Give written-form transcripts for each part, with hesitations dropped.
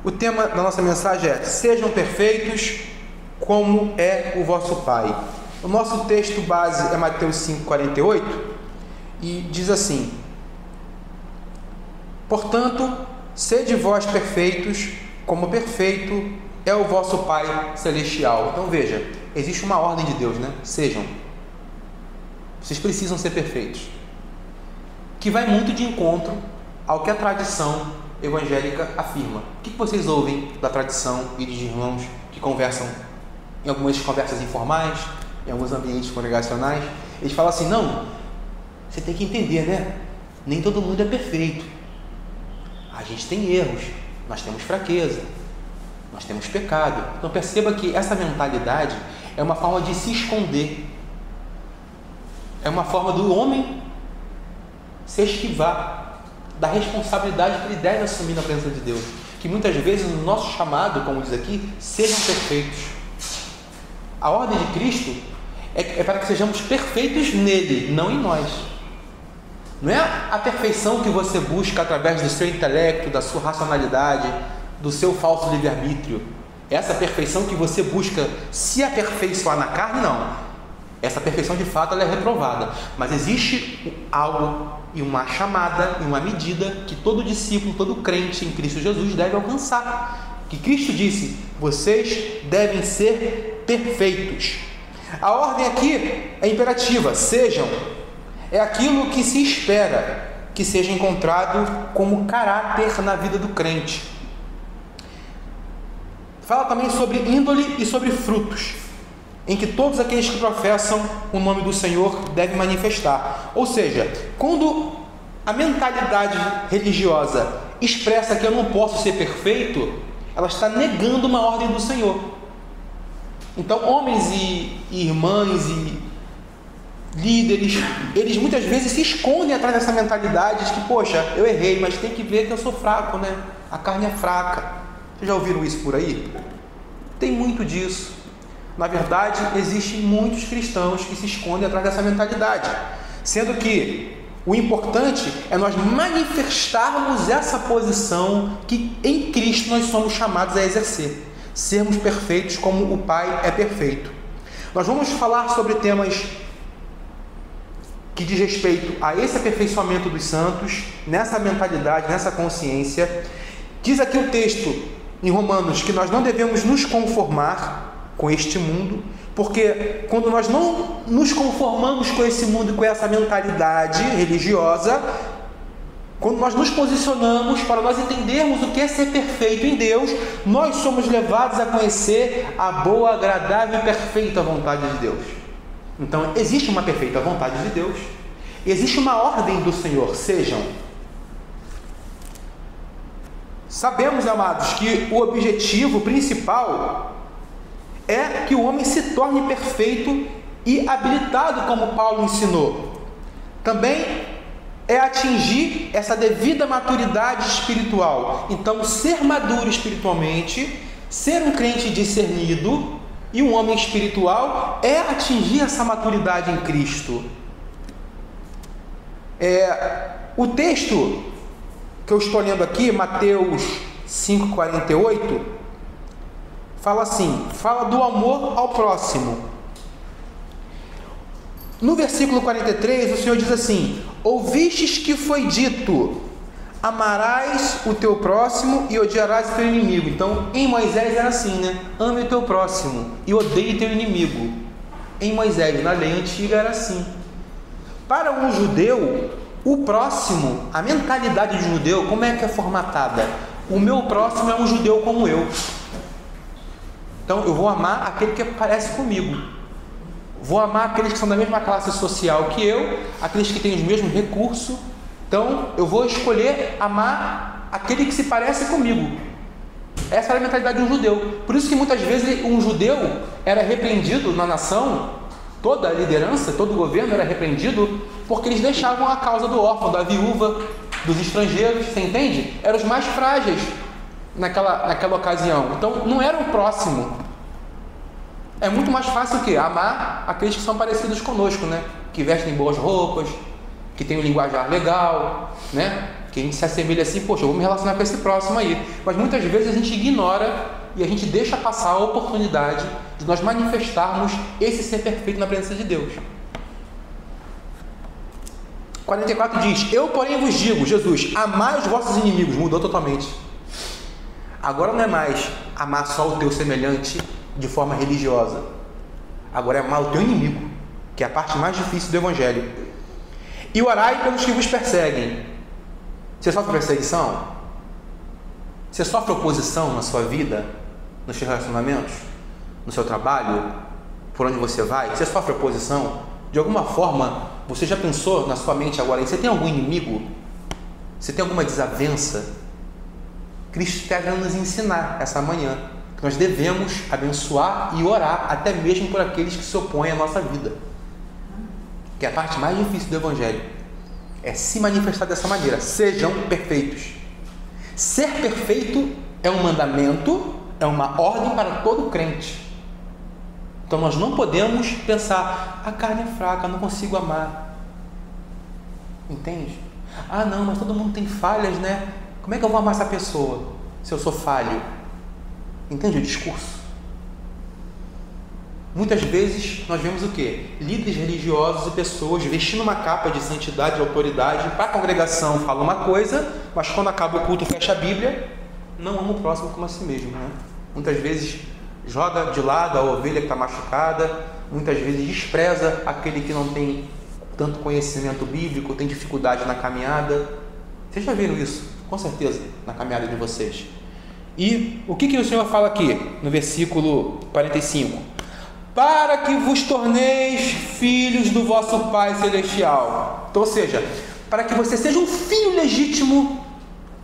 O tema da nossa mensagem é: sejam perfeitos como é o vosso Pai. O nosso texto base é Mateus 5,48 e diz assim: portanto, sede vós perfeitos, como perfeito é o vosso Pai Celestial. Então veja, existe uma ordem de Deus, né? Sejam. Vocês precisam ser perfeitos. Que vai muito de encontro ao que a tradição evangélica afirma. O que vocês ouvem da tradição e dos irmãos que conversam em algumas conversas informais, em alguns ambientes congregacionais? Eles falam assim: não, você tem que entender, né? Nem todo mundo é perfeito. A gente tem erros, nós temos fraqueza, nós temos pecado. Então perceba que essa mentalidade é uma forma de se esconder, é uma forma do homem se esquivar da responsabilidade que ele deve assumir na presença de Deus. Que muitas vezes no nosso chamado, como diz aqui, sejam perfeitos. A ordem de Cristo é para que sejamos perfeitos nele, não em nós. Não é a perfeição que você busca através do seu intelecto, da sua racionalidade, do seu falso livre-arbítrio. Essa perfeição que você busca se aperfeiçoar na carne, não. Essa perfeição de fato ela é reprovada. Mas existe algo e uma chamada e uma medida que todo discípulo, todo crente em Cristo Jesus deve alcançar. Que Cristo disse: vocês devem ser perfeitos. A ordem aqui é imperativa: sejam. É aquilo que se espera que seja encontrado como caráter na vida do crente. Fala também sobre índole e sobre frutos, em que todos aqueles que professam o nome do Senhor devem manifestar. Ou seja, quando a mentalidade religiosa expressa que eu não posso ser perfeito, ela está negando uma ordem do Senhor. Então, homens e irmãs e líderes, eles muitas vezes se escondem atrás dessa mentalidade de que, poxa, eu errei, mas tem que ver que eu sou fraco, né? A carne é fraca. Vocês já ouviram isso por aí? Tem muito disso. Na verdade, existem muitos cristãos que se escondem atrás dessa mentalidade, sendo que o importante é nós manifestarmos essa posição que em Cristo nós somos chamados a exercer, sermos perfeitos como o Pai é perfeito. Nós vamos falar sobre temas que diz respeito a esse aperfeiçoamento dos santos, nessa mentalidade, nessa consciência. Diz aqui o texto em Romanos que nós não devemos nos conformar com este mundo, porque quando nós não nos conformamos com esse mundo e com essa mentalidade religiosa, quando nós nos posicionamos para nós entendermos o que é ser perfeito em Deus, nós somos levados a conhecer a boa, agradável e perfeita vontade de Deus. Então, existe uma perfeita vontade de Deus, existe uma ordem do Senhor: sejam. Sabemos, amados, que o objetivo principal é que o homem se torne perfeito e habilitado, como Paulo ensinou. Também é atingir essa devida maturidade espiritual. Então, ser maduro espiritualmente, ser um crente discernido e um homem espiritual é atingir essa maturidade em Cristo. O texto que eu estou lendo aqui, Mateus 5,48, fala assim, fala do amor ao próximo. No versículo 43, o Senhor diz assim: ouvistes que foi dito, amarás o teu próximo e odiarás o teu inimigo. Então, em Moisés era assim, né? Ame o teu próximo e odeie teu inimigo. Em Moisés, na lei antiga, era assim. Para um judeu, o próximo, a mentalidade de judeu, como é que é formatada? O meu próximo é um judeu como eu. Então, eu vou amar aquele que parece comigo. Vou amar aqueles que são da mesma classe social que eu, aqueles que têm os mesmos recursos. Então, eu vou escolher amar aquele que se parece comigo. Essa era a mentalidade de um judeu. Por isso que muitas vezes um judeu era repreendido na nação, toda a liderança, todo o governo era repreendido, porque eles deixavam a causa do órfão, da viúva, dos estrangeiros, você entende? Eram os mais frágeis naquela ocasião. Então, não era o próximo. É muito mais fácil o quê? Amar aqueles que são parecidos conosco, né? Que vestem boas roupas, que têm um linguajar legal, né? Que a gente se assemelha assim, poxa, eu vou me relacionar com esse próximo aí. Mas muitas vezes a gente ignora e a gente deixa passar a oportunidade de nós manifestarmos esse ser perfeito na presença de Deus. 44 diz: eu, porém, vos digo, Jesus, amai os vossos inimigos. Mudou totalmente. Agora não é mais amar só o teu semelhante de forma religiosa. Agora é amar o teu inimigo, que é a parte mais difícil do Evangelho. E orai pelos que vos perseguem. Você sofre perseguição? Você sofre oposição na sua vida, nos seus relacionamentos, no seu trabalho, por onde você vai? Você sofre oposição? De alguma forma, você já pensou na sua mente agora, você tem algum inimigo? Você tem alguma desavença? Cristo está querendo nos ensinar essa manhã que nós devemos abençoar e orar até mesmo por aqueles que se opõem à nossa vida. Que é a parte mais difícil do Evangelho. É se manifestar dessa maneira. Sejam perfeitos. Ser perfeito é um mandamento, é uma ordem para todo crente. Então nós não podemos pensar, a carne é fraca, eu não consigo amar. Entende? Ah não, mas todo mundo tem falhas, né? Como é que eu vou amar essa pessoa se eu sou falho? Entende o discurso? Muitas vezes nós vemos o quê? Líderes religiosos e pessoas vestindo uma capa de santidade e autoridade para a congregação, falam uma coisa, mas quando acaba o culto, fecha a Bíblia, não ama o próximo como a si mesmo, né? Muitas vezes joga de lado a ovelha que está machucada, muitas vezes despreza aquele que não tem tanto conhecimento bíblico, tem dificuldade na caminhada. Vocês já viram isso, com certeza, na caminhada de vocês. E o que o Senhor fala aqui, no versículo 45? Para que vos torneis filhos do vosso Pai Celestial. Então, ou seja, para que você seja um filho legítimo,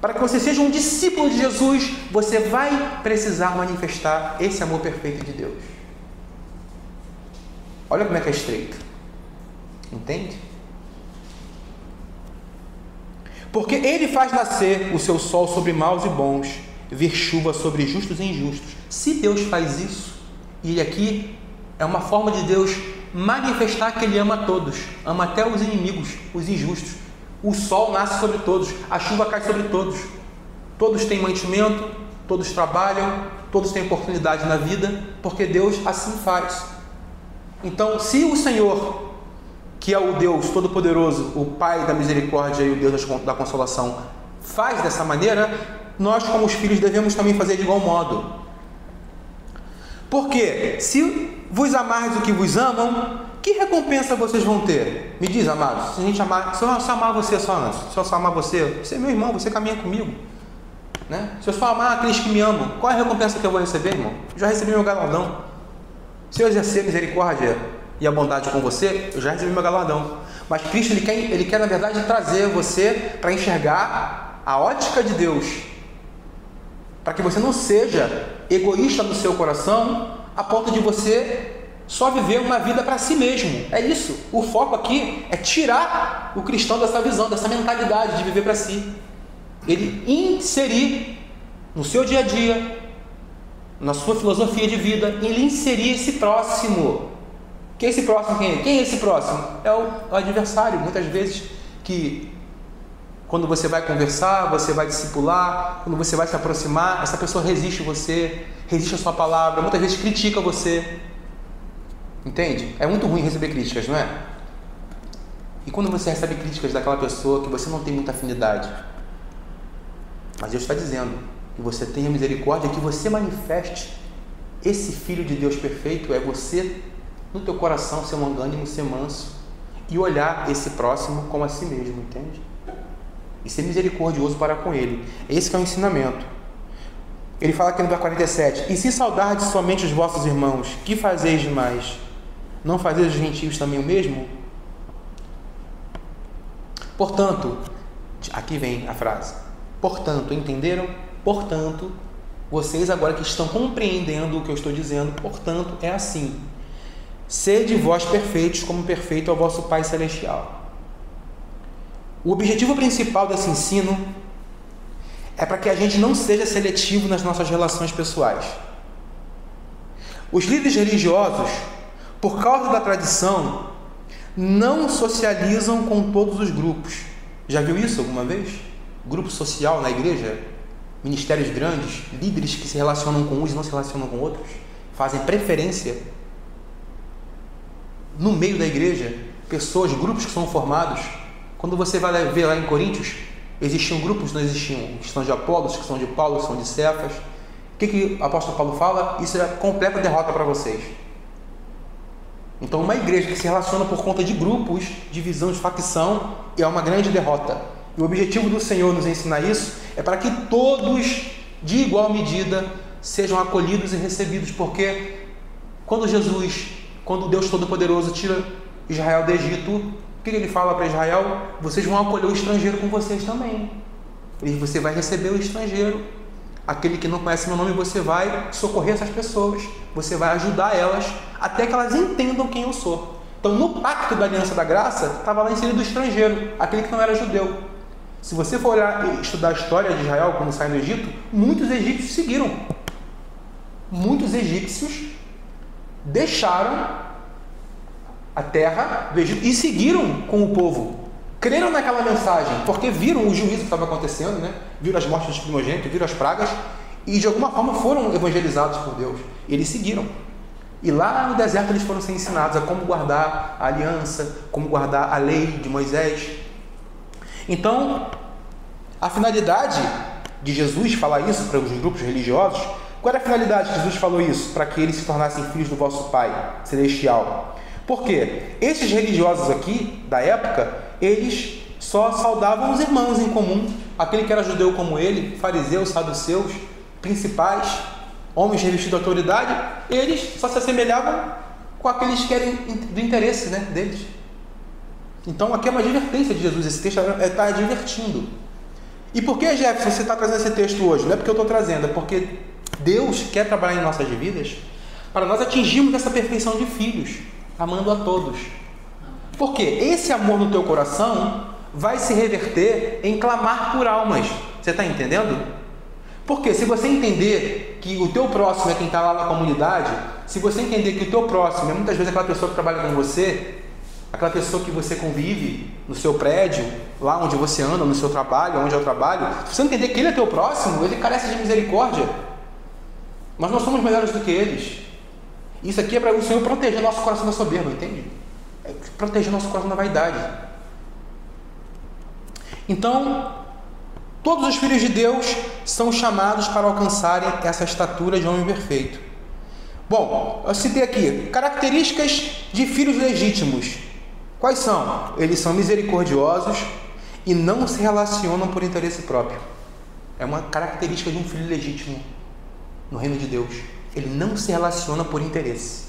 para que você seja um discípulo de Jesus, você vai precisar manifestar esse amor perfeito de Deus. Olha como é que é estreito. Entende? Porque Ele faz nascer o seu sol sobre maus e bons, vir chuva sobre justos e injustos. Se Deus faz isso, e aqui é uma forma de Deus manifestar que Ele ama a todos, ama até os inimigos, os injustos. O sol nasce sobre todos, a chuva cai sobre todos. Todos têm mantimento, todos trabalham, todos têm oportunidade na vida, porque Deus assim faz. Então, se o Senhor, que é o Deus Todo-Poderoso, o Pai da misericórdia e o Deus da consolação, faz dessa maneira, nós como os filhos devemos também fazer de igual modo. Porque se vos amardes o que vos amam, que recompensa vocês vão ter? Me diz, amados, se eu só amar você só antes, se eu só amar você é meu irmão, você caminha comigo, né? Se eu só amar aqueles que me amam, qual é a recompensa que eu vou receber, irmão? Eu já recebi meu galardão. Se eu exercer misericórdia e a bondade com você, eu já recebi meu galardão. Mas Cristo, ele quer na verdade trazer você para enxergar a ótica de Deus, para que você não seja egoísta no seu coração a ponto de você só viver uma vida para si mesmo. É isso. O foco aqui é tirar o cristão dessa visão, dessa mentalidade de viver para si. Ele inserir no seu dia a dia, na sua filosofia de vida, ele inserir esse próximo. Quem é esse próximo? Quem é esse próximo? É o adversário. Muitas vezes que quando você vai conversar, você vai discipular, quando você vai se aproximar, essa pessoa resiste você, resiste a sua palavra, muitas vezes critica você. Entende? É muito ruim receber críticas, não é? E quando você recebe críticas daquela pessoa que você não tem muita afinidade, mas Deus está dizendo que você tenha misericórdia, que você manifeste esse Filho de Deus perfeito, é você no teu coração ser longânimo, ser manso e olhar esse próximo como a si mesmo, entende? E ser misericordioso para com ele. Esse que é o ensinamento. Ele fala aqui no versículo 47: e se saudardes somente os vossos irmãos, que fazeis demais? Não fazeis os gentios também o mesmo? Portanto, aqui vem a frase, portanto, entenderam? Portanto, vocês agora que estão compreendendo o que eu estou dizendo, portanto, é assim: sede vós perfeitos, como perfeito é o vosso Pai Celestial. O objetivo principal desse ensino é para que a gente não seja seletivo nas nossas relações pessoais. Os líderes religiosos, por causa da tradição, não socializam com todos os grupos. Já viu isso alguma vez? grupo social na igreja, ministérios grandes, líderes que se relacionam com uns e não se relacionam com outros, fazem preferência no meio da igreja, pessoas, grupos que são formados. Quando você vai ver lá em Coríntios, existiam grupos, não existiam, que são de Apolos, que são de Paulo, que são de Cefas. O que o apóstolo Paulo fala? Isso é completa derrota para vocês. Então, uma igreja que se relaciona por conta de grupos, divisão, de facção, é uma grande derrota. E o objetivo do Senhor nos ensinar isso é para que todos, de igual medida, sejam acolhidos e recebidos. Porque quando Deus Todo-Poderoso tira Israel do Egito, o que ele fala para Israel? Vocês vão acolher o estrangeiro com vocês também. E você vai receber o estrangeiro. Aquele que não conhece meu nome, você vai socorrer essas pessoas, você vai ajudar elas, até que elas entendam quem eu sou. Então, no pacto da aliança da graça, estava lá inserido o estrangeiro, aquele que não era judeu. Se você for olhar e estudar a história de Israel, quando sai do Egito, muitos egípcios seguiram. Muitos egípcios deixaram a terra do Egito e seguiram com o povo. Creram naquela mensagem, porque viram o juízo que estava acontecendo, né? Viram as mortes dos primogênitos, viram as pragas, e de alguma forma foram evangelizados por Deus. Eles seguiram. E lá no deserto eles foram ser ensinados a como guardar a aliança, como guardar a lei de Moisés. Então, a finalidade de Jesus falar isso para os grupos religiosos, qual era a finalidade que Jesus falou isso? Para que eles se tornassem filhos do vosso Pai Celestial. Por quê? Esses religiosos aqui, da época, eles só saudavam os irmãos em comum, aquele que era judeu como ele, fariseus, saduceus, principais, homens revestidos de autoridade, eles só se assemelhavam com aqueles que eram do interesse, né, deles. Então aqui é uma advertência de Jesus, esse texto está advertindo. E por que, Jefferson, você está trazendo esse texto hoje? Não é porque eu estou trazendo, é porque Deus quer trabalhar em nossas vidas para nós atingirmos essa perfeição de filhos, amando a todos. Porque esse amor no teu coração vai se reverter em clamar por almas. Você está entendendo? Porque se você entender que o teu próximo é quem está lá na comunidade, se você entender que o teu próximo é muitas vezes aquela pessoa que trabalha com você, aquela pessoa que você convive no seu prédio, lá onde você anda, no seu trabalho, onde eu trabalho, se você entender que ele é teu próximo, ele carece de misericórdia. Mas nós somos melhores do que eles. Isso aqui é para o Senhor proteger nosso coração da soberba, entende? É proteger nosso coração da vaidade. Então, todos os filhos de Deus são chamados para alcançarem essa estatura de homem perfeito. Bom, eu citei aqui características de filhos legítimos. Quais são? Eles são misericordiosos e não se relacionam por interesse próprio. É uma característica de um filho legítimo no reino de Deus. Ele não se relaciona por interesse.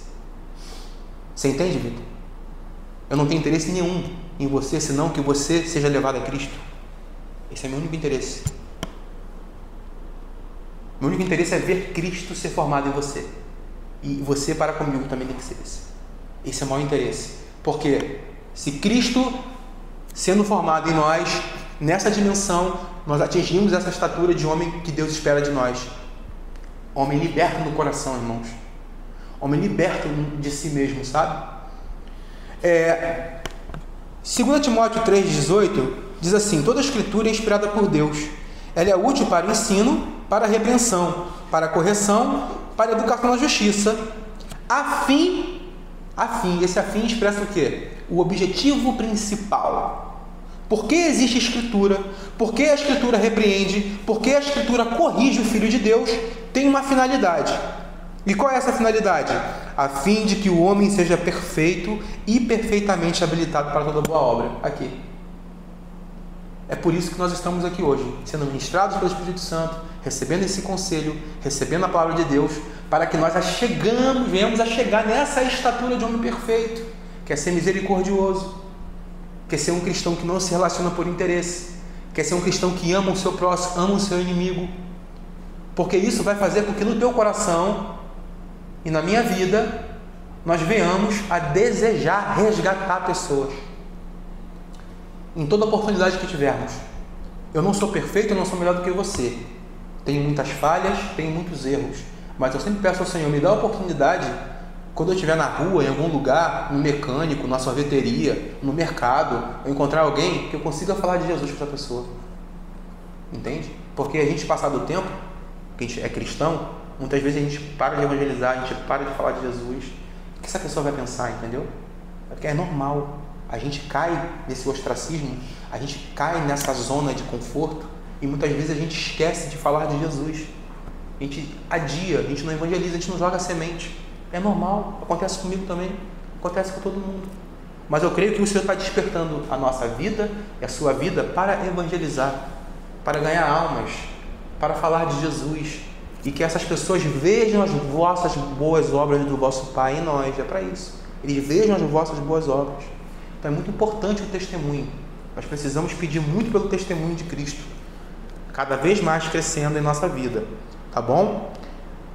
Você entende, Vitor? Eu não tenho interesse nenhum em você, senão que você seja levado a Cristo. Esse é meu único interesse. Meu único interesse é ver Cristo ser formado em você. E você para comigo também tem que ser esse. Esse é o maior interesse. Porque se Cristo sendo formado em nós, nessa dimensão, nós atingimos essa estatura de homem que Deus espera de nós. Homem liberto no coração, irmãos. Homem liberto de si mesmo, sabe? 2 Timóteo 3,18 diz assim: toda a escritura é inspirada por Deus. Ela é útil para o ensino, para a repreensão, para a correção, para a educação na justiça, esse afim expressa o quê? O objetivo principal. Por que existe a Escritura? Por que a Escritura repreende? Por que a Escritura corrige o Filho de Deus? Tem uma finalidade. E qual é essa finalidade? A fim de que o homem seja perfeito e perfeitamente habilitado para toda boa obra. Aqui. É por isso que nós estamos aqui hoje, sendo ministrados pelo Espírito Santo, recebendo esse conselho, recebendo a palavra de Deus, para que nós venhamos a chegar nessa estatura de homem perfeito, que é ser misericordioso, quer ser um cristão que não se relaciona por interesse, quer ser um cristão que ama o seu próximo, ama o seu inimigo, porque isso vai fazer com que no teu coração e na minha vida nós venhamos a desejar resgatar pessoas em toda oportunidade que tivermos. Eu não sou perfeito, eu não sou melhor do que você, tenho muitas falhas, tenho muitos erros, mas eu sempre peço ao Senhor, me dá a oportunidade, quando eu estiver na rua, em algum lugar, no mecânico, na sorveteria, no mercado, eu encontrar alguém, que eu consiga falar de Jesus para a pessoa. Entende? Porque a gente, passado o tempo, que a gente é cristão, muitas vezes a gente para de evangelizar, a gente para de falar de Jesus. O que essa pessoa vai pensar, entendeu? Porque é normal. A gente cai nesse ostracismo, a gente cai nessa zona de conforto e muitas vezes a gente esquece de falar de Jesus. A gente adia, a gente não evangeliza, a gente não joga semente. É normal, acontece comigo também, acontece com todo mundo. Mas eu creio que o Senhor está despertando a nossa vida e a sua vida para evangelizar, para ganhar almas, para falar de Jesus. E que essas pessoas vejam as vossas boas obras do vosso Pai em nós. É para isso. Eles vejam as vossas boas obras. Então é muito importante o testemunho. Nós precisamos pedir muito pelo testemunho de Cristo, cada vez mais crescendo em nossa vida. Tá bom?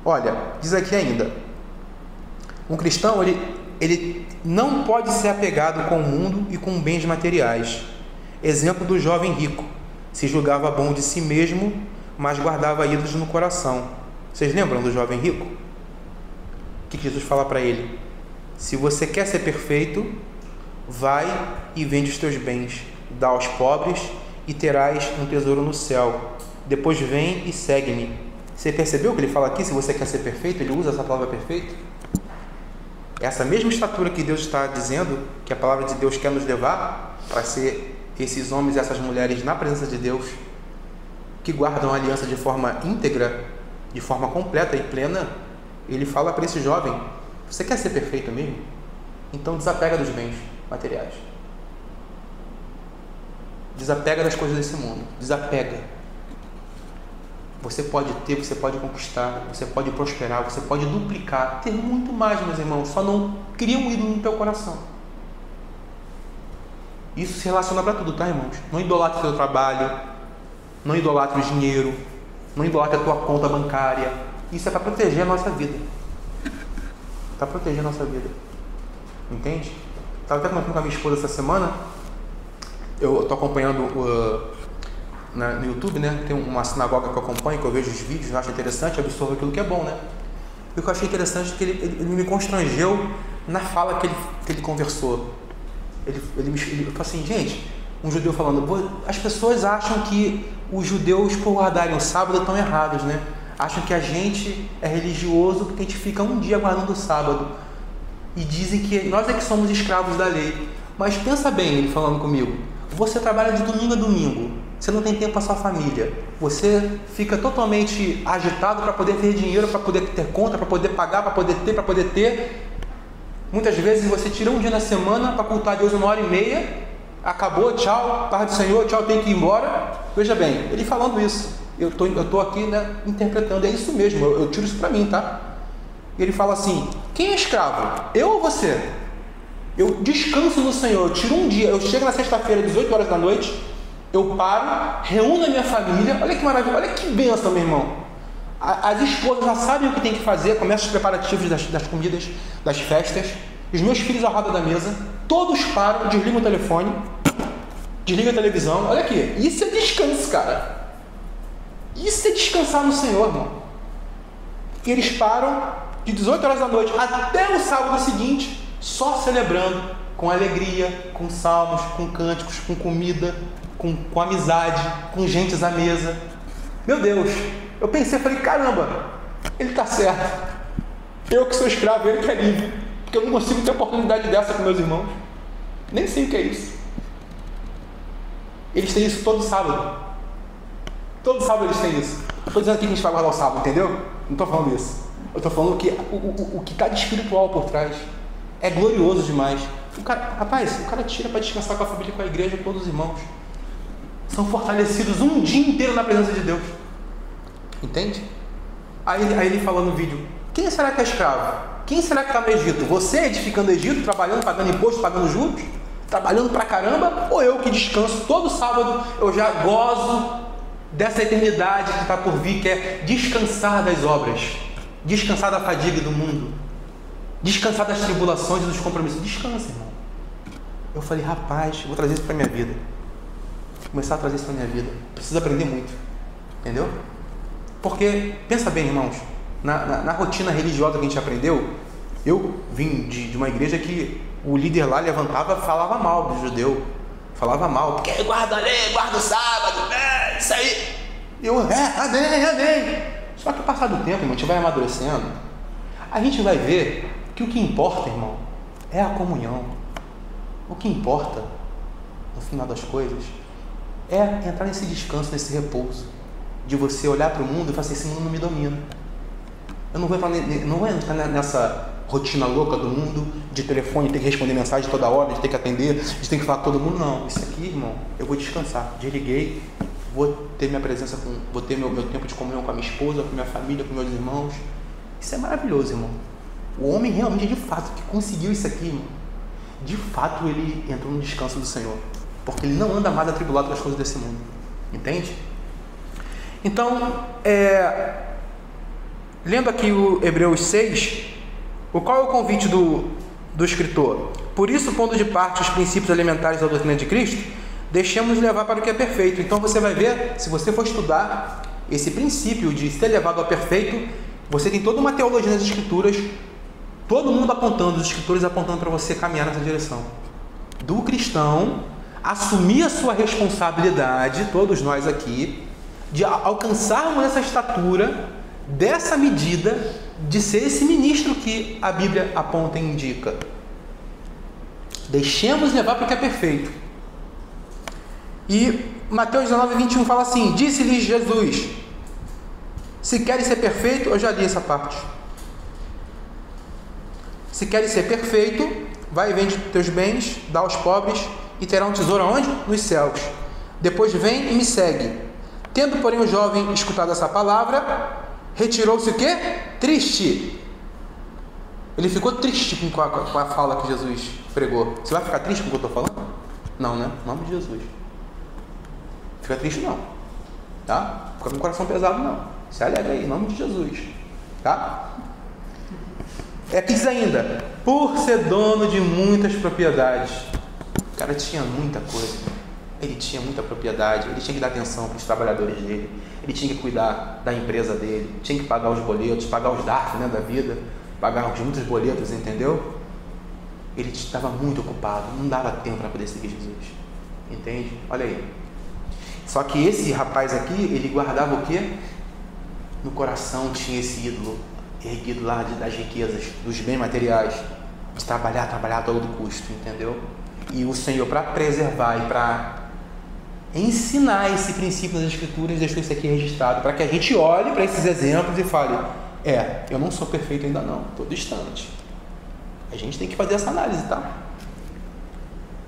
Olha, diz aqui ainda: um cristão, ele não pode ser apegado com o mundo e com bens materiais. Exemplo do jovem rico: se julgava bom de si mesmo, mas guardava ídolos no coração. Vocês lembram do jovem rico? O que Jesus fala para ele? Se você quer ser perfeito, vai e vende os teus bens, dá aos pobres e terás um tesouro no céu. Depois vem e segue-me. Você percebeu o que ele fala aqui? Se você quer ser perfeito, ele usa essa palavra perfeito. Essa mesma estatura que Deus está dizendo, que a palavra de Deus quer nos levar para ser esses homens e essas mulheres na presença de Deus, que guardam a aliança de forma íntegra, de forma completa e plena. Ele fala para esse jovem: você quer ser perfeito mesmo? Então desapega dos bens materiais. Desapega das coisas desse mundo. Desapega. Você pode ter, você pode conquistar, você pode prosperar, você pode duplicar, ter muito mais, meus irmãos. Só não cria um ídolo no teu coração. Isso se relaciona para tudo, tá, irmãos? Não idolatre o teu trabalho, não idolatre o dinheiro, não idolatre a tua conta bancária. Isso é para proteger a nossa vida. Para proteger a nossa vida. Entende? Estava até comentando com a minha esposa essa semana. Eu estou acompanhando no YouTube, né? Tem uma sinagoga que eu acompanho, que eu vejo os vídeos, eu acho interessante, absorvo aquilo que é bom, né? E o que eu achei interessante é que ele me constrangeu na fala que ele conversou. Ele falou assim: gente, um judeu falando, as pessoas acham que os judeus, por guardarem o sábado, estão errados, né? Acham que a gente é religioso porque a gente fica um dia guardando o sábado. E dizem que nós é que somos escravos da lei. Mas pensa bem, ele falando comigo, você trabalha de domingo a domingo, você não tem tempo para sua família, você fica totalmente agitado para poder ter dinheiro, para poder ter conta, para poder pagar, para poder ter. Muitas vezes você tira um dia na semana para cultuar Deus 1h30, acabou, tchau, paz do Senhor, tchau, tem que ir embora. Veja bem, ele falando isso, eu tô aqui, né, interpretando, é isso mesmo, eu tiro isso para mim, tá? Ele fala assim: quem é escravo? Eu ou você? Eu descanso no Senhor, eu tiro um dia, eu chego na sexta-feira, 18 horas da noite, eu paro, reúno a minha família. Olha que maravilha, olha que bênção, meu irmão. As esposas já sabem o que tem que fazer, começam os preparativos das comidas, das festas. Os meus filhos à roda da mesa, todos param, desligam o telefone, desligam a televisão. Olha aqui, isso é descanso, cara. Isso é descansar no Senhor, irmão. E eles param de 18 horas da noite até o sábado seguinte, só celebrando, com alegria, com salmos, com cânticos, com comida, com amizade, com gentes à mesa. Meu Deus, eu pensei, falei, caramba, ele está certo. Eu que sou escravo, ele que é livre, porque eu não consigo ter oportunidade dessa com meus irmãos. Nem sei o que é isso. Eles têm isso todo sábado. Todo sábado eles têm isso. Não estou dizendo que a gente vai guardar o sábado, entendeu? Não estou falando isso. Eu estou falando que o que está de espiritual por trás é glorioso demais. O cara tira para descansar com a família, com a igreja, com todos os irmãos. São fortalecidos um dia inteiro na presença de Deus. Entende? Aí ele fala no vídeo: quem será que é escravo? Quem será que está no Egito? Você edificando o Egito, trabalhando, pagando imposto, pagando juros, trabalhando pra caramba? Ou eu que descanso todo sábado, eu já gozo dessa eternidade que está por vir, que é descansar das obras, descansar da fadiga do mundo, descansar das tribulações e dos compromissos. Descansa, irmão. Eu falei: rapaz, eu vou trazer isso para minha vida. Vou começar a trazer isso para minha vida. Preciso aprender muito. Entendeu? Porque, pensa bem, irmãos, na rotina religiosa que a gente aprendeu, eu vim de uma igreja que o líder lá levantava, falava mal do judeu, falava mal, porque guarda a lei, guarda o sábado, isso aí. Amém. Só que, passado o tempo, irmão, a gente vai amadurecendo, a gente vai ver que o que importa, irmão, é a comunhão. O que importa, no final das coisas, é entrar nesse descanso, nesse repouso, de você olhar para o mundo e falar assim, esse mundo não me domina. Eu não vou entrar nessa rotina louca do mundo, de telefone, ter que responder mensagem toda hora, de ter que atender, de ter que falar com todo mundo. Não, isso aqui, irmão, eu vou descansar. Desliguei, vou ter minha presença, vou ter meu tempo de comunhão com a minha esposa, com a minha família, com meus irmãos. Isso é maravilhoso, irmão. O homem realmente, de fato, que conseguiu isso aqui, irmão, de fato ele entrou no descanso do Senhor, porque ele não anda mais atribulado com as coisas desse mundo. Entende? Então, lendo aqui o Hebreus 6, qual é o convite do escritor? Por isso, pondo de parte os princípios elementares da doutrina de Cristo, deixemos levar para o que é perfeito. Então você vai ver, se você for estudar esse princípio de ser levado ao perfeito, você tem toda uma teologia nas escrituras, todo mundo apontando, os escritores apontando para você caminhar nessa direção. Do cristão assumir a sua responsabilidade, todos nós aqui, de alcançarmos essa estatura, dessa medida, de ser esse ministro que a Bíblia aponta e indica. Deixemos levar para o que é perfeito. E Mateus 19, 21 fala assim: disse-lhes Jesus, se queres ser perfeito, eu já li essa parte. Se queres ser perfeito, vai e vende teus bens, dá aos pobres, e terá um tesouro aonde? Nos céus. Depois vem e me segue. Tendo, porém, o jovem escutado essa palavra, retirou-se o quê? Triste. Ele ficou triste com a fala que Jesus pregou. Você vai ficar triste com o que eu estou falando? Não, né? Em nome de Jesus. Fica triste não. Tá? Fica com o coração pesado não. Se alegra aí, em nome de Jesus. Tá? Aqui diz ainda, por ser dono de muitas propriedades. O cara tinha muita coisa. Ele tinha muita propriedade. Ele tinha que dar atenção para os trabalhadores dele. Ele tinha que cuidar da empresa dele. Tinha que pagar os boletos, pagar os DARF, né, da vida. Pagar muitos boletos, entendeu? Ele estava muito ocupado. Não dava tempo para poder seguir Jesus. Entende? Olha aí. Só que esse rapaz aqui, ele guardava o quê? No coração tinha esse ídolo erguido lá das riquezas, dos bens materiais, de trabalhar a todo custo, entendeu? E o Senhor, para preservar e para ensinar esse princípio nas Escrituras, deixou isso aqui registrado, para que a gente olhe para esses exemplos e fale, eu não sou perfeito ainda não, estou distante. A gente tem que fazer essa análise, tá?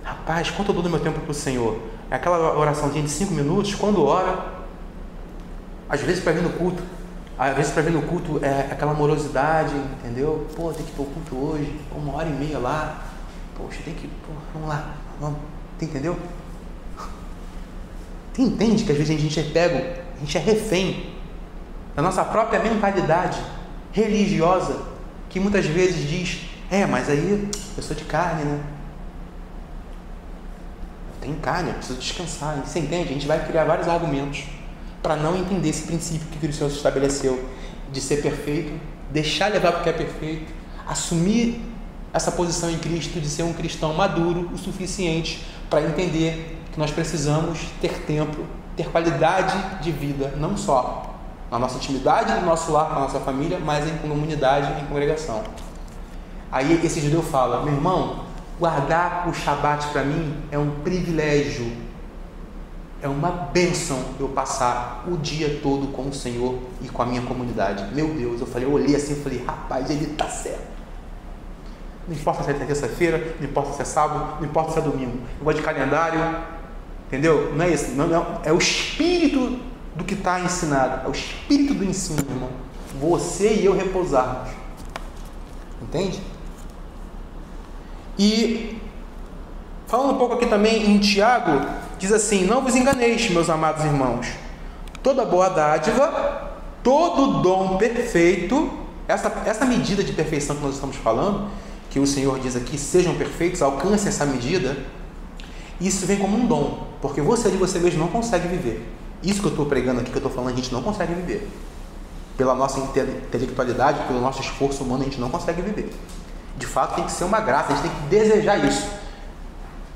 Rapaz, quanto eu dou do meu tempo para o Senhor? É aquela oraçãozinha de 5 minutos, quando ora, às vezes para vir no culto, é aquela amorosidade, entendeu? Pô, tem que ir para o culto hoje, 1h30 lá, poxa, tem que, vamos lá, vamos, entendeu? Você entende que às vezes a gente é pego, a gente é refém da nossa própria mentalidade religiosa, que muitas vezes diz, mas aí eu sou de carne, né? Tem carne, eu preciso descansar. Você entende? A gente vai criar vários argumentos para não entender esse princípio que o Senhor estabeleceu de ser perfeito, deixar levar porque é perfeito, assumir essa posição em Cristo de ser um cristão maduro o suficiente para entender que nós precisamos ter tempo, ter qualidade de vida, não só na nossa intimidade, no nosso lar, com a nossa família, mas em comunidade, em congregação. Aí esse judeu fala, meu irmão, guardar o Shabat para mim é um privilégio, é uma bênção eu passar o dia todo com o Senhor e com a minha comunidade. Meu Deus, eu olhei assim e falei, rapaz, ele está certo. Não importa se é terça-feira, não importa se é sábado, não importa se é domingo. Eu gosto de calendário, entendeu? Não é isso, não, é o espírito do que está ensinado, é o espírito do ensino, irmão. Você e eu repousarmos. Entende? E falando um pouco aqui também em Tiago, diz assim, não vos enganeis, meus amados irmãos, toda boa dádiva, todo dom perfeito, essa medida de perfeição que nós estamos falando, que o Senhor diz aqui, sejam perfeitos, alcancem essa medida, isso vem como um dom, porque você de você mesmo não consegue viver. Isso que eu estou pregando aqui, que eu estou falando, a gente não consegue viver. Pela nossa intelectualidade, pelo nosso esforço humano, a gente não consegue viver. De fato, tem que ser uma graça, a gente tem que desejar isso.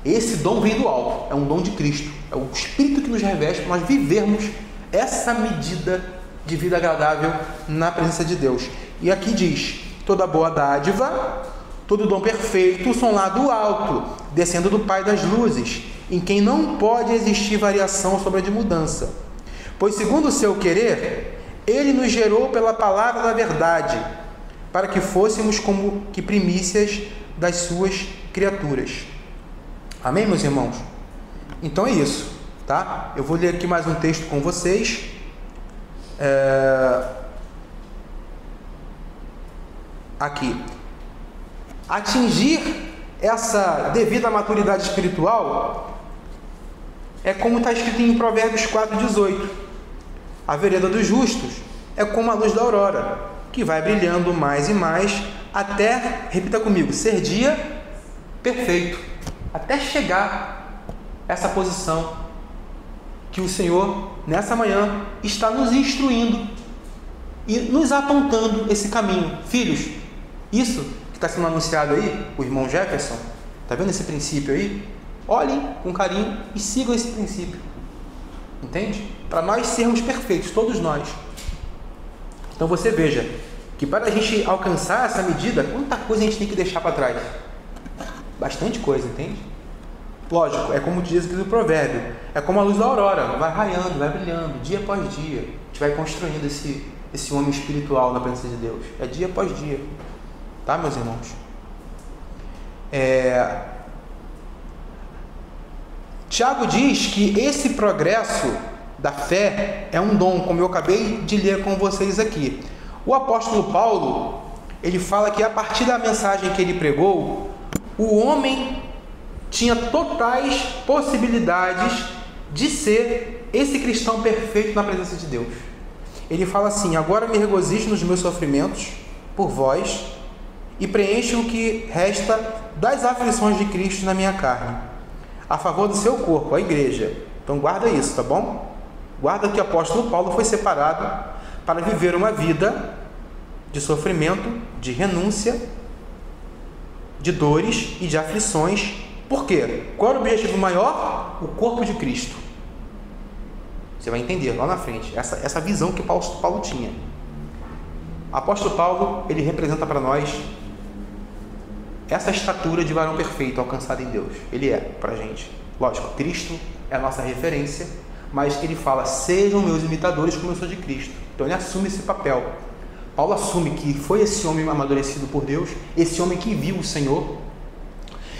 Esse dom vem do alto, é um dom de Cristo, é o Espírito que nos reveste para nós vivermos essa medida de vida agradável na presença de Deus. E aqui diz: toda boa dádiva, todo dom perfeito são lá do alto, descendo do Pai das luzes, em quem não pode existir variação sobre a de mudança. Pois segundo o seu querer, Ele nos gerou pela palavra da verdade, para que fôssemos como que primícias das suas criaturas. Amém, meus irmãos? Então é isso, tá? Eu vou ler aqui mais um texto com vocês. Aqui. Atingir essa devida maturidade espiritual é como está escrito em Provérbios 4,18. A vereda dos justos é como a luz da aurora, que vai brilhando mais e mais até, repita comigo, ser dia perfeito, até chegar essa posição que o Senhor, nessa manhã, está nos instruindo e nos apontando esse caminho. Filhos, isso que está sendo anunciado aí, o irmão Jefferson, está vendo esse princípio aí? Olhem com carinho e sigam esse princípio. Entende? Para nós sermos perfeitos, todos nós. Então você veja que para a gente alcançar essa medida, quanta coisa a gente tem que deixar para trás? Bastante coisa, entende? Lógico, é como diz aqui no provérbio, é como a luz da aurora, vai raiando, vai brilhando, dia após dia. A gente vai construindo esse homem espiritual na presença de Deus. É dia após dia. Tá, meus irmãos? Tiago diz que esse progresso da fé é um dom, como eu acabei de ler com vocês aqui. O apóstolo Paulo, ele fala que a partir da mensagem que ele pregou, o homem tinha totais possibilidades de ser esse cristão perfeito na presença de Deus. Ele fala assim: agora me regozijo nos meus sofrimentos por vós e preencho o que resta das aflições de Cristo na minha carne, a favor do seu corpo, a igreja. Então guarda isso, tá bom? Guarda que o apóstolo Paulo foi separado para viver uma vida de sofrimento, de renúncia, de dores e de aflições. Por quê? Qual era o objetivo maior? O corpo de Cristo. Você vai entender lá na frente essa visão que Paulo tinha. O apóstolo Paulo, ele representa para nós essa estatura de varão perfeito alcançada em Deus. Ele é para a gente. Lógico, Cristo é a nossa referência, mas ele fala: sejam meus imitadores como eu sou de Cristo. Então ele assume esse papel. Paulo assume que foi esse homem amadurecido por Deus, esse homem que viu o Senhor.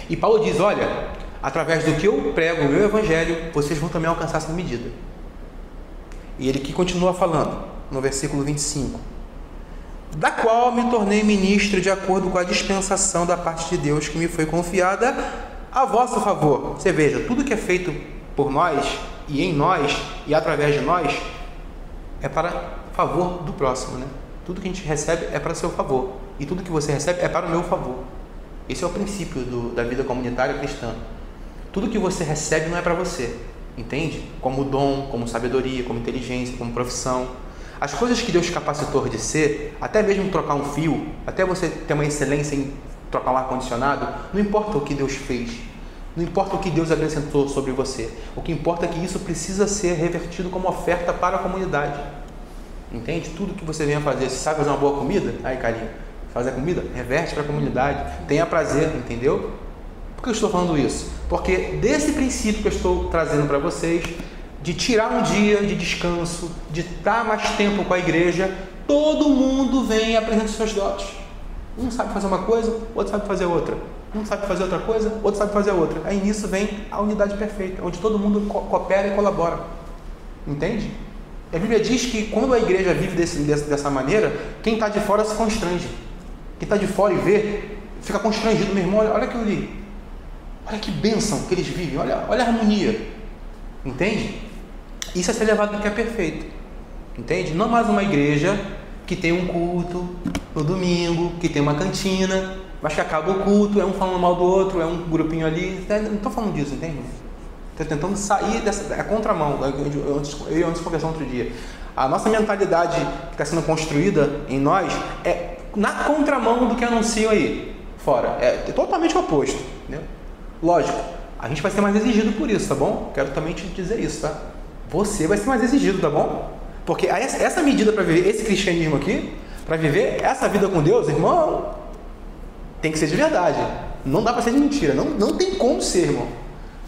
E Paulo diz: olha, através do que eu prego, o meu evangelho, vocês vão também alcançar essa medida. E ele que continua falando, no versículo 25: da qual me tornei ministro de acordo com a dispensação da parte de Deus que me foi confiada a vosso favor. Você veja, tudo que é feito por nós, e em nós, e através de nós, é para favor do próximo, né? Tudo que a gente recebe é para seu favor, e tudo que você recebe é para o meu favor. Esse é o princípio da vida comunitária cristã. Tudo que você recebe não é para você, entende? Como dom, como sabedoria, como inteligência, como profissão. As coisas que Deus capacitou de ser, até mesmo trocar um fio, até você ter uma excelência em trocar um ar-condicionado, não importa o que Deus fez, não importa o que Deus acrescentou sobre você. O que importa é que isso precisa ser revertido como oferta para a comunidade. Entende? Tudo que você venha fazer, se sabe fazer uma boa comida, aí carinho, fazer comida, reverte para a comunidade, tenha prazer, entendeu? Por que eu estou falando isso? Porque desse princípio que eu estou trazendo para vocês, de tirar um dia de descanso, de estar mais tempo com a igreja, todo mundo vem e apresenta os seus dotes. Um sabe fazer uma coisa, outro sabe fazer outra. Um sabe fazer outra coisa, outro sabe fazer outra. Aí nisso vem a unidade perfeita, onde todo mundo coopera e colabora. Entende? A Bíblia diz que quando a igreja vive dessa maneira, quem está de fora se constrange. Quem está de fora e vê, fica constrangido. Meu irmão, olha que eu li. Olha que bênção que eles vivem. Olha a harmonia. Entende? Isso é ser levado do que é perfeito. Entende? Não mais uma igreja que tem um culto no domingo, que tem uma cantina, mas que acaba o culto, é um falando mal do outro, é um grupinho ali. Não estou falando disso, entende? Estou tentando sair dessa contramão. Eu e antes conversamos outro dia. A nossa mentalidade que está sendo construída em nós é na contramão do que anunciam aí fora. É totalmente o oposto. Entendeu? Lógico, a gente vai ser mais exigido por isso, tá bom? Quero também te dizer isso, tá? você vai ser mais exigido, tá bom? Porque essa medida para viver esse cristianismo aqui, para viver essa vida com Deus, irmão, tem que ser de verdade. Não dá para ser de mentira. Não tem como ser, irmão.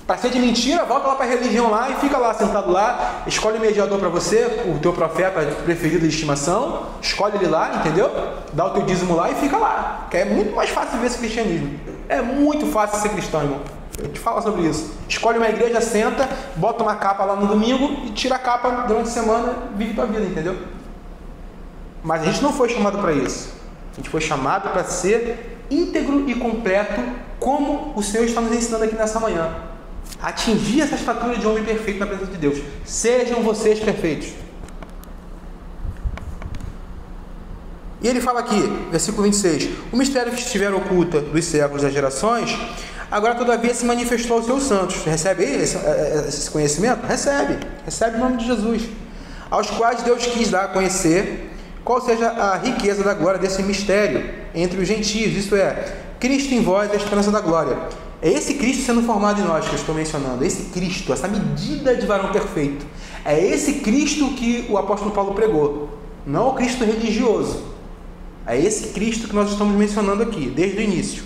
Para ser de mentira, volta lá para a religião lá e fica lá, sentado lá, escolhe o mediador para você, o teu profeta preferido de estimação, escolhe ele lá, entendeu? Dá o teu dízimo lá e fica lá. Que é muito mais fácil viver esse cristianismo. É muito fácil ser cristão, irmão. Eu te falo sobre isso. Escolhe uma igreja, senta, bota uma capa lá no domingo e tira a capa durante a semana, vive tua vida, entendeu? Mas a gente não foi chamado para isso. A gente foi chamado para ser íntegro e completo, como o Senhor está nos ensinando aqui nessa manhã. Atingir essa estatura de homem perfeito na presença de Deus. Sejam vocês perfeitos. E ele fala aqui, versículo 26, o mistério que estiver oculto dos séculos das gerações, agora todavia se manifestou aos seus santos. Recebe esse conhecimento? Recebe em nome de Jesus. Aos quais Deus quis dar a conhecer qual seja a riqueza da glória desse mistério entre os gentios, isto é, Cristo em vós, a esperança da glória. É esse Cristo sendo formado em nós que eu estou mencionando, esse Cristo, essa medida de varão perfeito. É esse Cristo que o apóstolo Paulo pregou, não o Cristo religioso. É esse Cristo que nós estamos mencionando aqui, desde o início.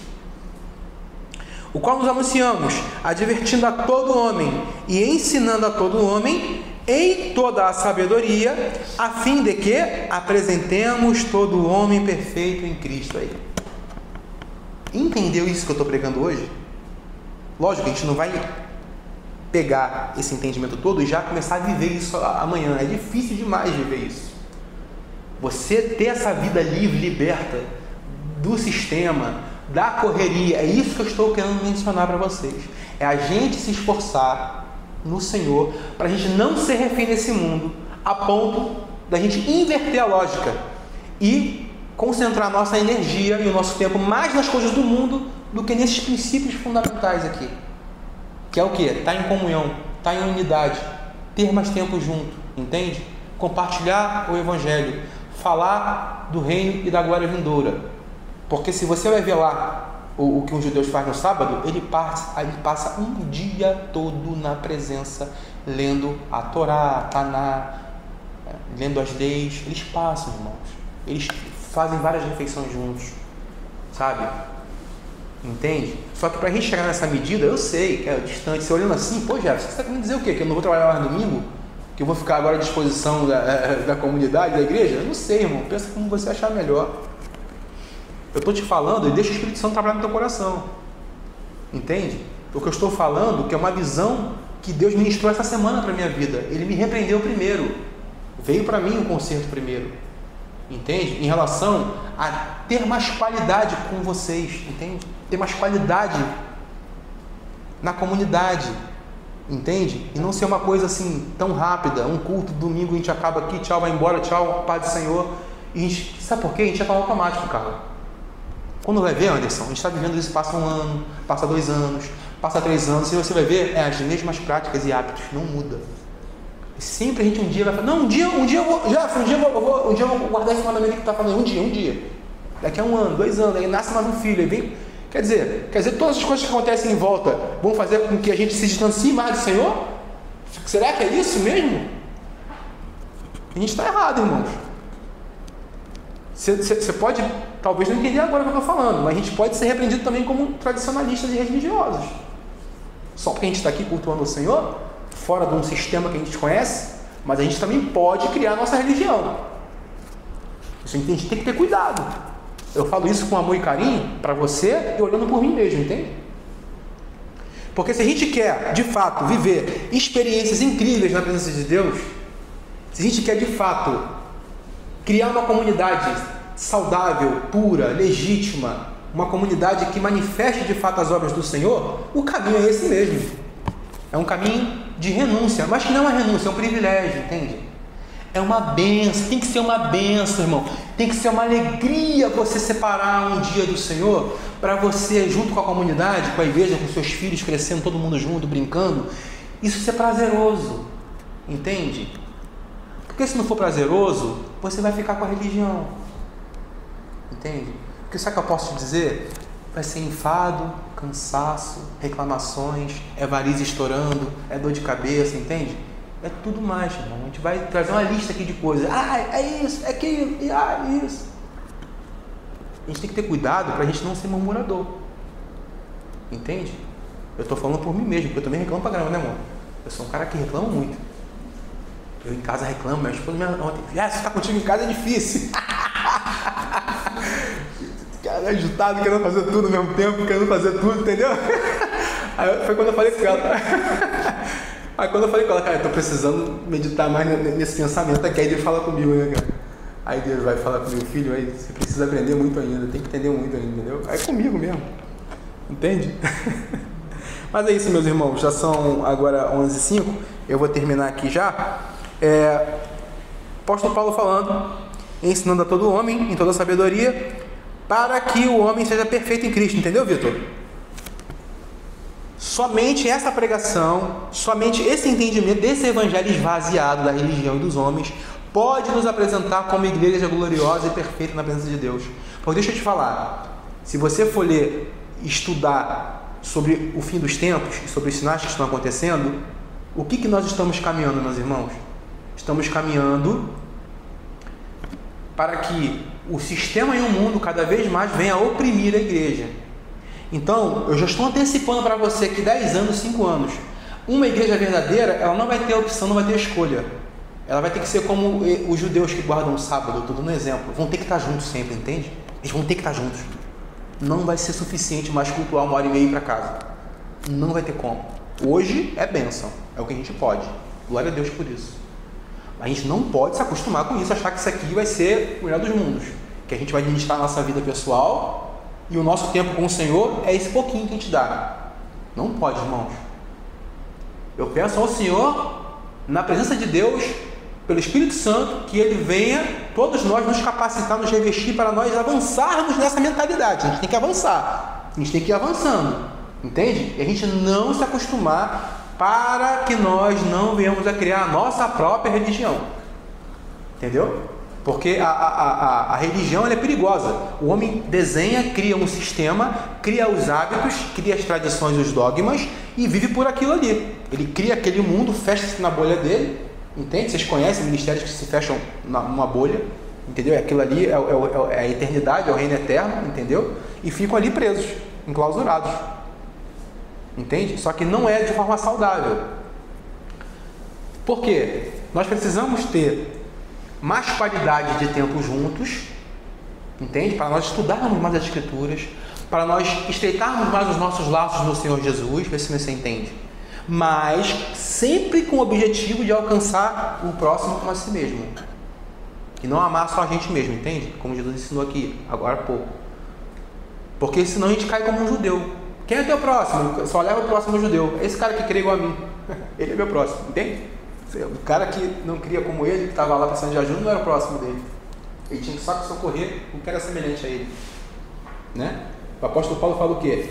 O qual nos anunciamos, advertindo a todo homem e ensinando a todo homem em toda a sabedoria, a fim de que apresentemos todo homem perfeito em Cristo. Aí. Entendeu isso que eu estou pregando hoje? Lógico, a gente não vai pegar esse entendimento todo e já começar a viver isso amanhã. É difícil demais viver isso. Você ter essa vida livre, liberta do sistema, da correria, é isso que eu estou querendo mencionar para vocês. É a gente se esforçar no Senhor, para a gente não ser refém desse mundo, a ponto da gente inverter a lógica e concentrar a nossa energia e o nosso tempo mais nas coisas do mundo do que nesses princípios fundamentais aqui, que é o que? Estar em comunhão, estar em unidade, ter mais tempo junto, entende? Compartilhar o Evangelho, falar do reino e da glória vindoura, porque se você vai ver lá o que os judeus fazem no sábado, ele passa um dia todo na presença, lendo a Torá, a Taná, lendo as leis. Eles passam, irmãos, eles fazem várias refeições juntos, sabe? Entende? Só que para a gente chegar nessa medida, eu sei que é distante. Você olhando assim, pô, Jefferson, você está querendo dizer o quê? Que eu não vou trabalhar mais domingo? Que eu vou ficar agora à disposição da comunidade, da igreja? Eu não sei, irmão. Pensa como você achar melhor. Eu estou te falando e deixa o Espírito Santo trabalhar no teu coração. Entende? O que eu estou falando, que é uma visão que Deus ministrou essa semana para a minha vida. Ele me repreendeu primeiro. Veio para mim o conserto primeiro. Entende? Em relação a ter mais qualidade com vocês. Entende? Ter mais qualidade na comunidade. Entende? E não ser uma coisa assim tão rápida. Um culto, domingo a gente acaba aqui, tchau, vai embora, tchau, paz do Senhor. E a gente, sabe por quê? A gente já está automático, cara. Quando vai ver, Anderson, a gente está vivendo isso, passa 1 ano, passa 2 anos, passa 3 anos, e você vai ver, as mesmas práticas e hábitos, não muda. E sempre a gente um dia vai falar, não, um dia eu vou guardar esse mandamento que está falando, um dia. Daqui a 1 ano, 2 anos, aí nasce mais um filho, aí vem, quer dizer, todas as coisas que acontecem em volta vão fazer com que a gente se distancie mais do Senhor? Será que é isso mesmo? A gente está errado, irmãos. Você pode, talvez não entender agora o que eu estou falando, mas a gente pode ser repreendido também como tradicionalistas e religiosos. Só porque a gente está aqui cultuando o Senhor, fora de um sistema que a gente conhece, mas a gente também pode criar a nossa religião. Isso a gente tem que ter cuidado. Eu falo isso com amor e carinho para você e olhando por mim mesmo, entende? Porque se a gente quer, de fato, viver experiências incríveis na presença de Deus, se a gente quer, de fato, criar uma comunidade saudável, pura, legítima, uma comunidade que manifeste de fato as obras do Senhor, o caminho é esse mesmo. É um caminho de renúncia, mas que não é uma renúncia, é um privilégio, entende? É uma bênção, tem que ser uma bênção, irmão. Tem que ser uma alegria você separar um dia do Senhor para você, junto com a comunidade, com a igreja, com seus filhos crescendo, todo mundo junto, brincando. Isso ser prazeroso, entende? Porque se não for prazeroso, você vai ficar com a religião. Entende? Porque sabe o que eu posso te dizer? Vai ser enfado, cansaço, reclamações, é variz estourando, é dor de cabeça, entende? É tudo mais, irmão. A gente vai trazer uma lista aqui de coisas. Ah, é isso, é aquilo, isso. A gente tem que ter cuidado para a gente não ser murmurador. Entende? Eu estou falando por mim mesmo, porque eu também reclamo pra caramba, né, amor? Eu sou um cara que reclama muito. Eu em casa reclamo, minha esposa ontem, se estar contigo em casa é difícil. Cara, agitado, querendo fazer tudo ao mesmo tempo, querendo fazer tudo, entendeu? Aí foi quando eu falei com ela. Aí quando eu falei com ela, cara, eu tô precisando meditar mais nesse pensamento aqui. Aí Deus fala comigo, né, cara? Aí Deus vai falar comigo, filho, aí você precisa aprender muito ainda, tem que entender muito ainda, entendeu? Aí é comigo mesmo. Entende? Mas é isso, meus irmãos, já são agora 11h05, eu vou terminar aqui já. Apóstolo Paulo falando, ensinando a todo homem, em toda sabedoria, para que o homem seja perfeito em Cristo, entendeu, Vitor? Somente essa pregação, somente esse entendimento desse evangelho esvaziado da religião e dos homens pode nos apresentar como igreja gloriosa e perfeita na presença de Deus. Porque deixa eu te falar, se você for ler, estudar sobre o fim dos tempos e sobre os sinais que estão acontecendo, o que nós estamos caminhando, meus irmãos? Estamos caminhando para que o sistema e o mundo cada vez mais venha a oprimir a igreja. Então, eu já estou antecipando para você que 10 anos, 5 anos, uma igreja verdadeira, ela não vai ter opção, não vai ter escolha. Ela vai ter que ser como os judeus que guardam o sábado, eu estou dando um exemplo. Vão ter que estar juntos sempre, entende? Eles vão ter que estar juntos. Não vai ser suficiente mais cultuar 1h30 e ir para casa. Não vai ter como. Hoje é bênção, é o que a gente pode. Glória a Deus por isso. A gente não pode se acostumar com isso, achar que isso aqui vai ser o melhor dos mundos. Que a gente vai administrar a nossa vida pessoal e o nosso tempo com o Senhor é esse pouquinho que a gente dá. Não pode, irmãos. Eu peço ao Senhor, na presença de Deus, pelo Espírito Santo, que Ele venha, todos nós nos capacitar, nos revestir para nós avançarmos nessa mentalidade. A gente tem que avançar. A gente tem que ir avançando. Entende? E a gente não se acostumar para que nós não venhamos a criar a nossa própria religião. Entendeu? Porque a religião ela é perigosa. O homem desenha, cria um sistema, cria os hábitos, cria as tradições, os dogmas e vive por aquilo ali. Ele cria aquele mundo, fecha-se na bolha dele, entende? Vocês conhecem ministérios que se fecham numa bolha, entendeu? Aquilo ali é a eternidade, é o reino eterno, entendeu? E ficam ali presos, enclausurados, entende? Só que não é de forma saudável. Por quê? Nós precisamos ter mais qualidade de tempo juntos, entende? Para nós estudarmos mais as Escrituras, para nós estreitarmos mais os nossos laços no Senhor Jesus, vê se você entende. Mas sempre com o objetivo de alcançar o próximo como a si mesmo. E não amar só a gente mesmo, entende? Como Jesus ensinou aqui, agora há pouco. Porque senão a gente cai como um judeu. Quem é teu próximo? Só leva o próximo judeu. Esse cara que crê igual a mim. Ele é meu próximo, entende? O cara que não cria como ele, que estava lá passando de ajuda, não era o próximo dele. Ele tinha que só socorrer o que era semelhante a ele. Né? O apóstolo Paulo fala o quê?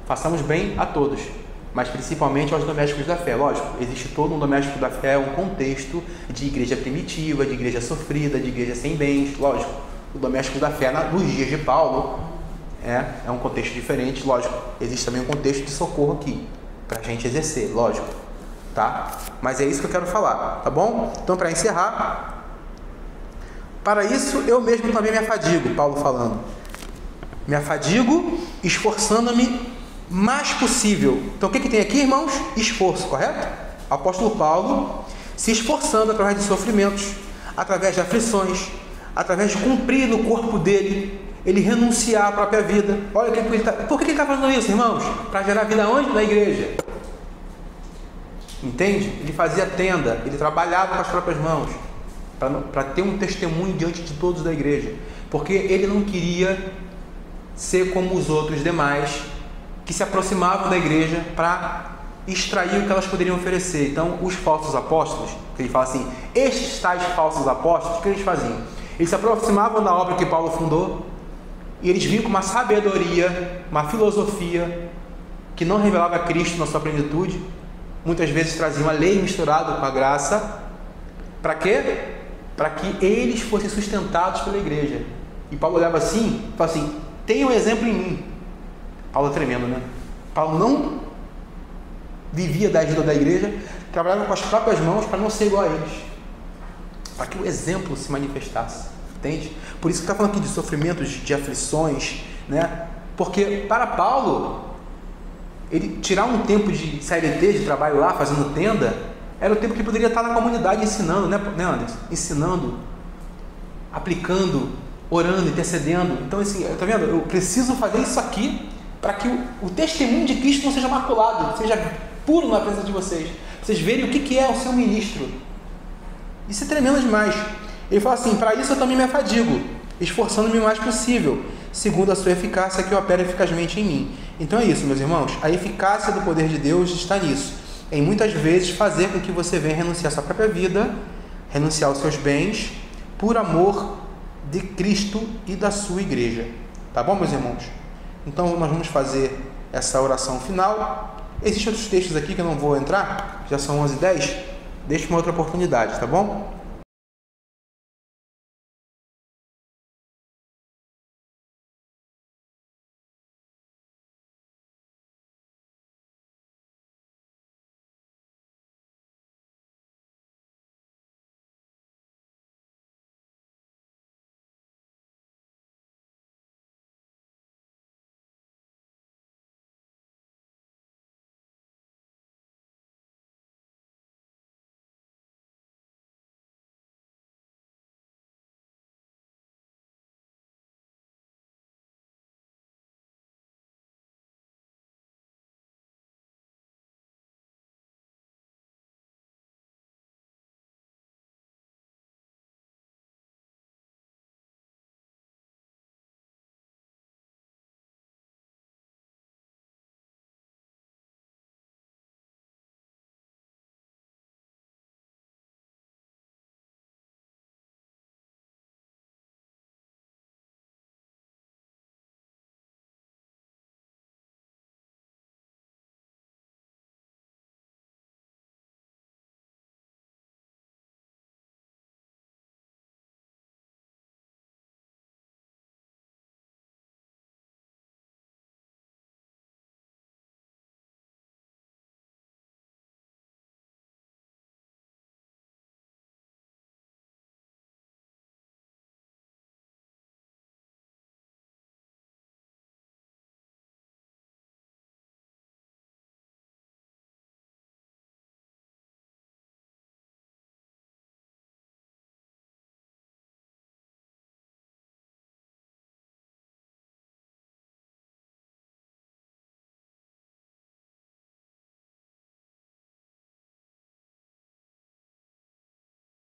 Façamos bem a todos, mas principalmente aos domésticos da fé. Lógico, existe todo um doméstico da fé, um contexto de igreja primitiva, de igreja sofrida, de igreja sem bens. Lógico, o doméstico da fé nos dias de Paulo é um contexto diferente. Lógico, existe também um contexto de socorro aqui, para a gente exercer, lógico. Tá? Mas é isso que eu quero falar, tá bom? Então, para encerrar, para isso eu mesmo também me afadigo, Paulo falando. Me afadigo, esforçando-me mais possível. Então, o que tem aqui, irmãos? Esforço, correto? O apóstolo Paulo se esforçando através de sofrimentos, através de aflições, através de cumprir no corpo dele, ele renunciar à própria vida. Olha, por que ele está fazendo isso, irmãos? Para gerar vida onde? Na igreja. Entende? Ele fazia tenda, ele trabalhava com as próprias mãos para ter um testemunho diante de todos da igreja, porque ele não queria ser como os outros demais que se aproximavam da igreja para extrair o que elas poderiam oferecer. Então, os falsos apóstolos, que ele fala assim, estes tais falsos apóstolos, o que eles faziam? Eles se aproximavam da obra que Paulo fundou e eles vinham com uma sabedoria, uma filosofia que não revelava Cristo na sua plenitude. Muitas vezes traziam a lei misturada com a graça. Para quê? Para que eles fossem sustentados pela igreja. E Paulo olhava assim, fala assim, tem um exemplo em mim. Paulo é tremendo, né? Paulo não vivia da ajuda da igreja, trabalhava com as próprias mãos para não ser igual a eles, para que o exemplo se manifestasse, entende? Por isso que está falando aqui de sofrimentos, de aflições, né? Porque para Paulo, ele tirar um tempo de CLT, de trabalho lá, fazendo tenda, era o tempo que ele poderia estar na comunidade ensinando, né Anderson? Ensinando, aplicando, orando, intercedendo. Então, assim, tá vendo? Eu preciso fazer isso aqui para que o testemunho de Cristo não seja maculado, seja puro na presença de vocês. Vocês verem o que é o seu ministro. Isso é tremendo demais. Ele fala assim: para isso eu também me afadigo, esforçando-me o mais possível, segundo a sua eficácia que opera eficazmente em mim. Então é isso, meus irmãos. A eficácia do poder de Deus está nisso, em muitas vezes fazer com que você venha renunciar à sua própria vida, renunciar aos seus bens, por amor de Cristo e da sua igreja. Tá bom, meus irmãos? Então nós vamos fazer essa oração final. Existem outros textos aqui que eu não vou entrar, já são 11h10, deixa uma outra oportunidade, tá bom?